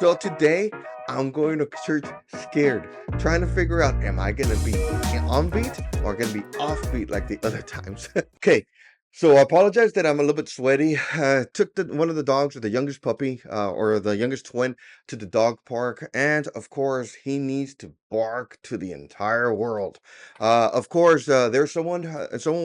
So today I'm going to church scared, trying to figure out, am I going to be on beat or going to be off beat like the other times? Okay. So I apologize that I'm a little bit sweaty. Took one of the dogs, or the youngest puppy, or the youngest twin, to the dog park, and of course he needs to bark to the entire world. Of course, there's someone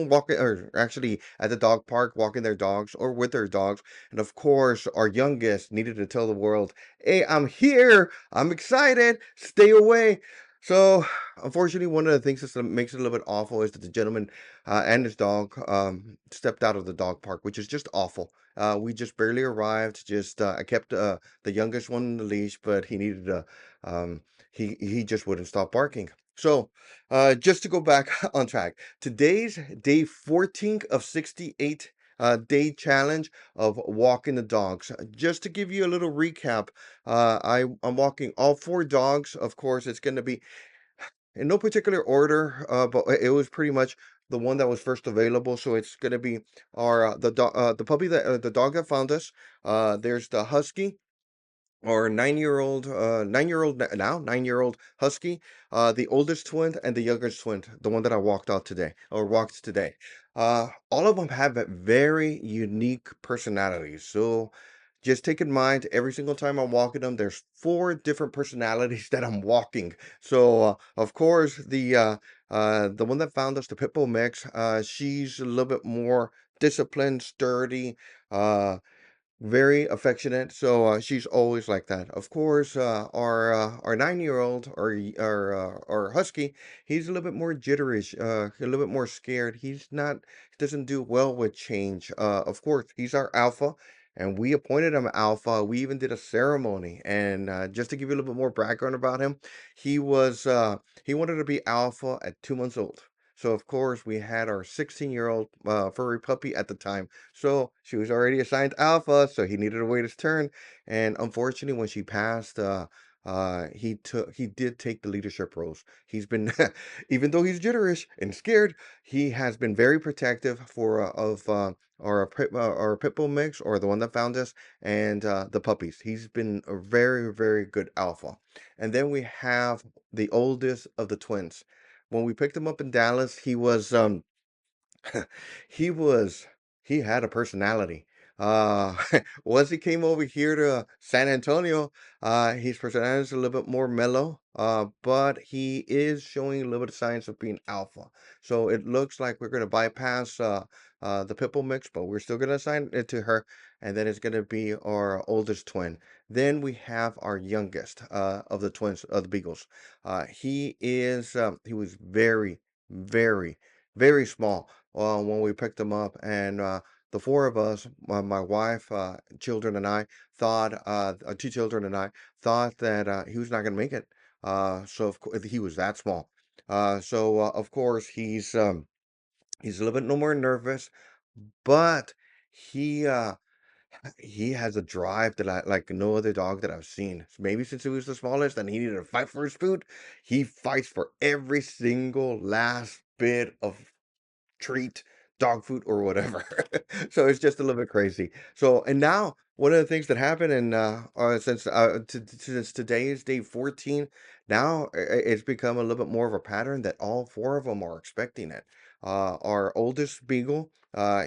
walking, or actually at the dog park, walking their dogs or with their dogs, and of course our youngest needed to tell the world, "Hey, I'm here. I'm excited. Stay away." So, unfortunately, one of the things that makes it a little bit awful is that the gentleman and his dog stepped out of the dog park, which is just awful. We just barely arrived. Just I kept the youngest one on the leash, but he needed um, he just wouldn't stop barking. So, just to go back on track, today's day 14 of 68 day challenge of walking the dogs. Just to give you a little recap, I'm walking all four dogs. Of course, it's going to be in no particular order, but it was pretty much the one that was first available. So it's going to be the puppy that the dog that found us. There's the husky, or 9-year-old, 9-year-old now, 9-year-old husky, the oldest twin and the youngest twin, the one that I walked out today, or walked today. All of them have a very unique personalities. So just take in mind, every single time I'm walking them, there's four different personalities that I'm walking. So of course, the one that found us, the pit bull mix, she's a little bit more disciplined, sturdy, uh very affectionate, so she's always like that. Of course, our 9-year-old, or husky, he's a little bit more jitterish, a little bit more scared. He doesn't do well with change. Of course, he's our alpha, and we appointed him alpha. We even did a ceremony, and just to give you a little bit more background about him, he wanted to be alpha at 2 months old. So of course we had our 16-year-old furry puppy at the time, so she was already assigned alpha, so he needed to wait his turn. And unfortunately, when she passed, he did take the leadership roles. He's been, even though he's jitterish and scared, he has been very protective for of our pit bull mix, or the one that found us, and the puppies. He's been a very, very good alpha. And then we have the oldest of the twins. When we picked him up in Dallas, he was he had a personality. Uh, once he came over here to San Antonio, his personality is a little bit more mellow, but he is showing a little bit of signs of being alpha. So it looks like we're going to bypass the Pipple mix, but we're still going to assign it to her, and then it's going to be our oldest twin. Then we have our youngest of the twins, of the Beagles. He was very, very, very small when we picked him up, and the four of us, my wife, children, and I thought, two children and I thought that he was not going to make it. So of course he was that small. So of course he's a little bit no more nervous, but he uh, he has a drive that I like no other dog that I've seen. Maybe since he was the smallest and he needed to fight for his food, he fights for every single last bit of treat, dog food, or whatever. So it's just a little bit crazy. So, and now one of the things that happened, and since today is day 14, now it's become a little bit more of a pattern that all four of them are expecting it. Our oldest beagle,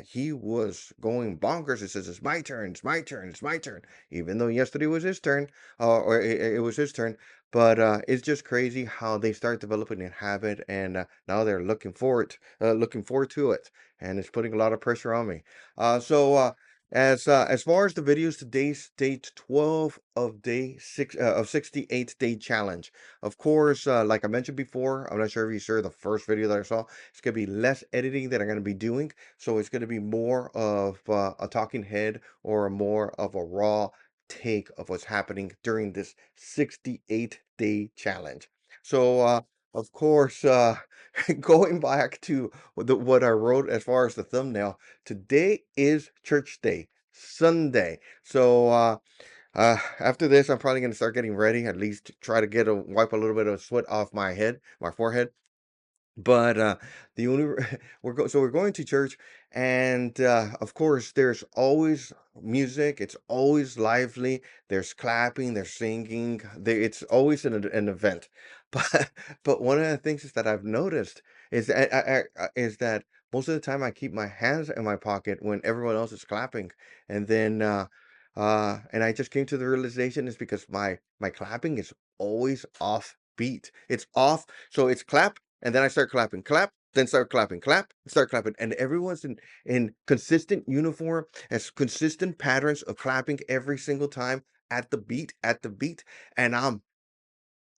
he was going bonkers. It says, "It's my turn, it's my turn, it's my turn," even though yesterday was his turn, or it was his turn. But it's just crazy how they start developing a habit, and now they're looking forward to it, and it's putting a lot of pressure on me. As far as the videos, today's date 12 of day 6 of 68 day challenge. Of course, like I mentioned before, I'm not sure if you saw the first video that I saw. It's gonna be less editing that I'm gonna be doing, so it's gonna be more of a talking head, or more of a raw take of what's happening during this 68 day challenge. So, of course, going back to what I wrote as far as the thumbnail, today is church day, Sunday. So, after this, I'm probably going to start getting ready, at least try to wipe a little bit of sweat off my forehead. But the only we're going to church, and of course, there's always music. It's always lively. There's clapping. There's singing. It's always an event. But one of the things is that I've noticed is is that most of the time I keep my hands in my pocket when everyone else is clapping, and then and I just came to the realization is because my clapping is always off beat. It's off, so it's clap and then I start clapping, clap, then start clapping, clap, start clapping, and everyone's in consistent uniform, has consistent patterns of clapping every single time at the beat, and I'm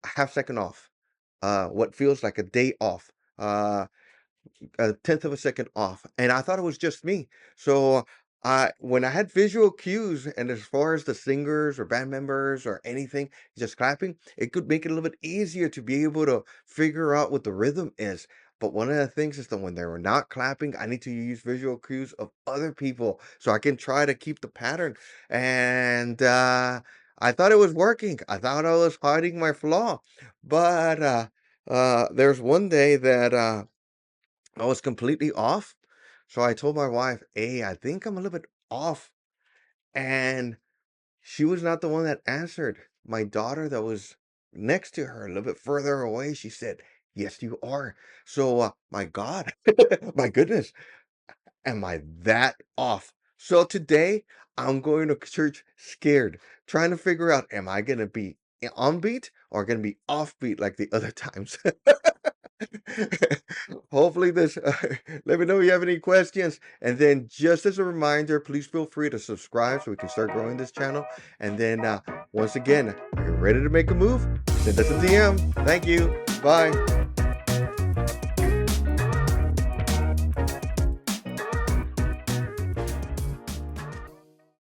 a half second off. What feels like a day off. A tenth of a second off, and I thought it was just me. So I when I had visual cues, and as far as the singers or band members or anything, just clapping, it could make it a little bit easier to be able to figure out what the rhythm is. But one of the things is that when they were not clapping, I need to use visual cues of other people so I can try to keep the pattern. And I thought it was working. I thought I was hiding my flaw, but there's one day that I was completely off. So I told my wife, "Hey, I think I'm a little bit off." And she was not the one that answered. My daughter that was next to her, a little bit further away, she said, "Yes, you are." So, my God, my goodness, am I that off? So today I'm going to church scared, trying to figure out, am I going to be on beat or going to be off beat like the other times? Hopefully this let me know if you have any questions, and then just as a reminder, please feel free to subscribe so we can start growing this channel. And then once again, are you ready to make a move? Send us a DM. Thank you. Bye.